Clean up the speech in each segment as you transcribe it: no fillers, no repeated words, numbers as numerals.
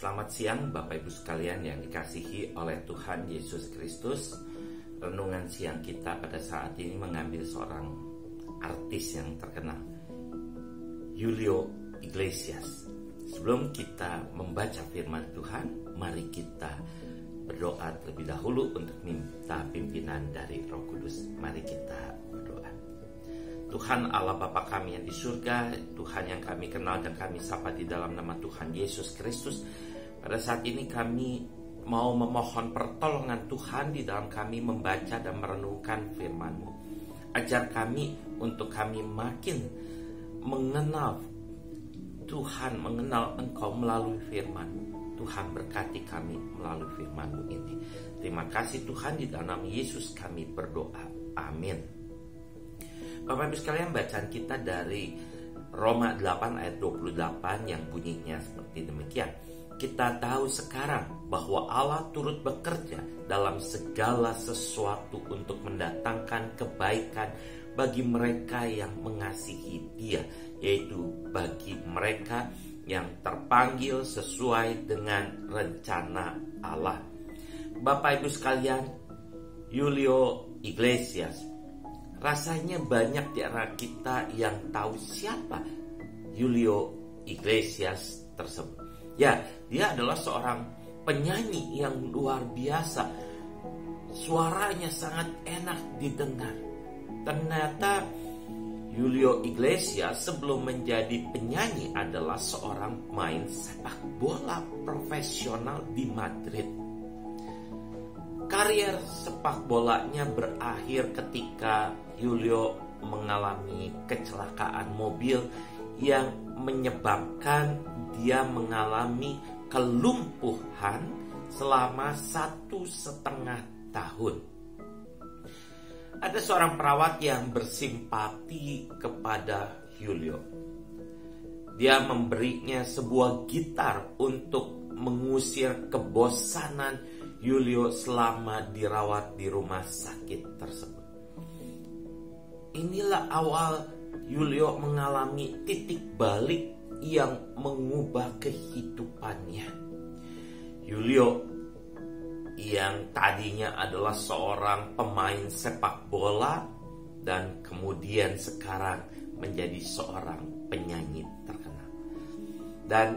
Selamat siang Bapak Ibu sekalian yang dikasihi oleh Tuhan Yesus Kristus. Renungan siang kita pada saat ini mengambil seorang artis yang terkenal, Julio Iglesias. Sebelum kita membaca firman Tuhan, mari kita berdoa terlebih dahulu untuk minta pimpinan dari Roh Kudus. Mari kita berdoa. Tuhan Allah Bapa kami yang di surga, Tuhan yang kami kenal dan kami sapa di dalam nama Tuhan Yesus Kristus. Pada saat ini kami mau memohon pertolongan Tuhan di dalam kami membaca dan merenungkan firman-Mu. Ajar kami untuk kami makin mengenal Tuhan, mengenal Engkau melalui firman-Mu. Tuhan berkati kami melalui firman-Mu ini. Terima kasih Tuhan, di dalam nama Yesus kami berdoa. Amin. Bapak Ibu sekalian, bacaan kita dari Roma 8 ayat 28 yang bunyinya seperti demikian. Kita tahu sekarang bahwa Allah turut bekerja dalam segala sesuatu untuk mendatangkan kebaikan bagi mereka yang mengasihi Dia, yaitu bagi mereka yang terpanggil sesuai dengan rencana Allah. Bapak Ibu sekalian, Julio Iglesias, rasanya banyak di antara kita yang tahu siapa Julio Iglesias tersebut. Ya, dia adalah seorang penyanyi yang luar biasa. Suaranya sangat enak didengar. Ternyata Julio Iglesias sebelum menjadi penyanyi adalah seorang pemain sepak bola profesional di Madrid. Karier sepak bolanya berakhir ketika Julio mengalami kecelakaan mobil yang menyebabkan dia mengalami kelumpuhan selama 1,5 tahun. Ada seorang perawat yang bersimpati kepada Julio. Dia memberinya sebuah gitar untuk mengusir kebosanan Julio selama dirawat di rumah sakit tersebut. Inilah awal Julio mengalami titik balik yang mengubah kehidupannya. Julio yang tadinya adalah seorang pemain sepak bola dan kemudian sekarang menjadi seorang penyanyi terkenal. Dan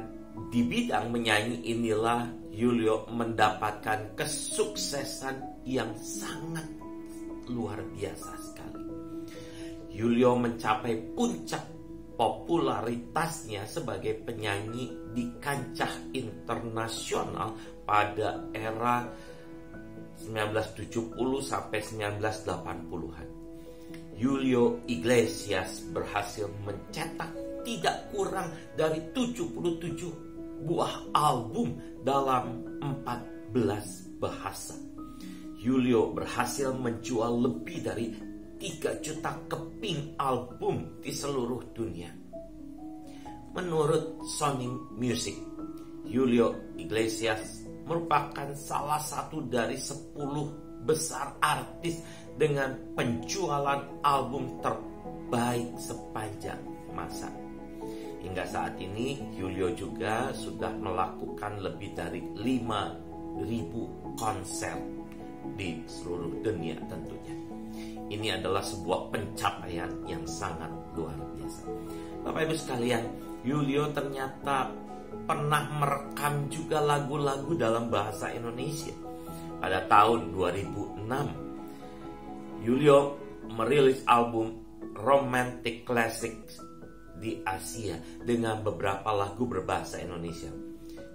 di bidang menyanyi inilah Julio mendapatkan kesuksesan yang sangat luar biasa sekali. Julio mencapai puncak popularitasnya sebagai penyanyi di kancah internasional pada era 1970 sampai 1980-an. Julio Iglesias berhasil mencetak tidak kurang dari 77 buah album dalam 14 bahasa. Julio berhasil menjual lebih dari 3 juta keping album di seluruh dunia. Menurut Sony Music, Julio Iglesias merupakan salah satu dari 10 besar artis dengan penjualan album terbaik sepanjang masa. Hingga saat ini, Julio juga sudah melakukan lebih dari 5.000 konser di seluruh dunia tentunya. Ini adalah sebuah pencapaian yang sangat luar biasa. Bapak Ibu sekalian, Julio ternyata pernah merekam juga lagu-lagu dalam bahasa Indonesia. Pada tahun 2006, Julio merilis album Romantic Classics di Asia dengan beberapa lagu berbahasa Indonesia.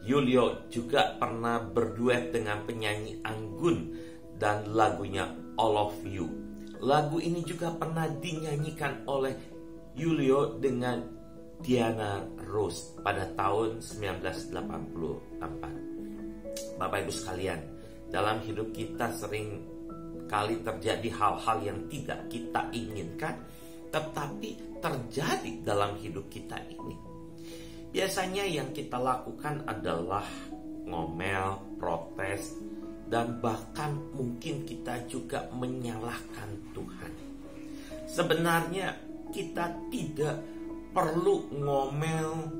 Julio juga pernah berduet dengan penyanyi Anggun dan lagunya All of You. Lagu ini juga pernah dinyanyikan oleh Julio dengan Diana Ross pada tahun 1984. Bapak Ibu sekalian, dalam hidup kita sering kali terjadi hal-hal yang tidak kita inginkan, tetapi terjadi dalam hidup kita ini. Biasanya yang kita lakukan adalah ngomel, protes, dan bahkan mungkin kita juga menyalahkan Tuhan. Sebenarnya kita tidak perlu ngomel,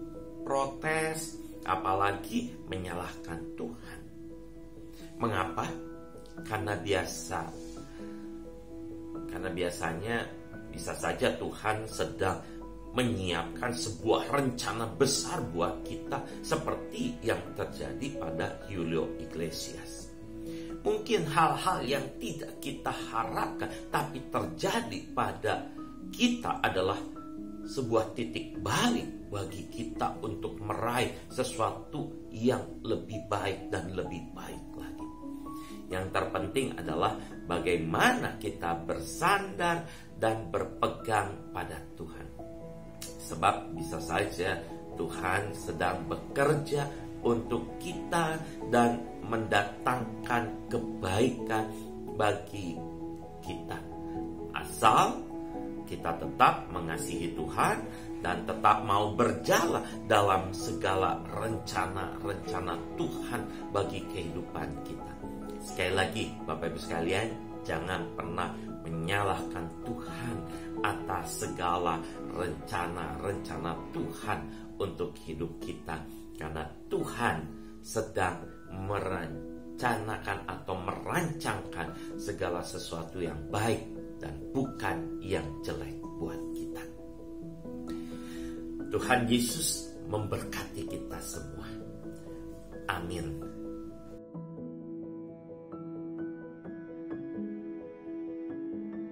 protes, apalagi menyalahkan Tuhan. Mengapa? Karena biasanya bisa saja Tuhan sedang menyiapkan sebuah rencana besar buat kita, seperti yang terjadi pada Julio Iglesias. Mungkin hal-hal yang tidak kita harapkan tapi terjadi pada kita adalah sebuah titik balik bagi kita untuk meraih sesuatu yang lebih baik dan lebih baik lagi. Yang terpenting adalah bagaimana kita bersandar dan berpegang pada Tuhan. Sebab bisa saja Tuhan sedang bekerja untuk kita dan mendatangkan kebaikan bagi kita, asal kita tetap mengasihi Tuhan dan tetap mau berjalan dalam segala rencana-rencana Tuhan bagi kehidupan kita. Sekali lagi, Bapak Ibu sekalian, jangan pernah menyalahkan Tuhan atas segala rencana-rencana Tuhan untuk hidup kita, karena Tuhan sedang merencanakan atau merancangkan segala sesuatu yang baik dan bukan yang jelek buat kita. Tuhan Yesus memberkati kita semua. Amin.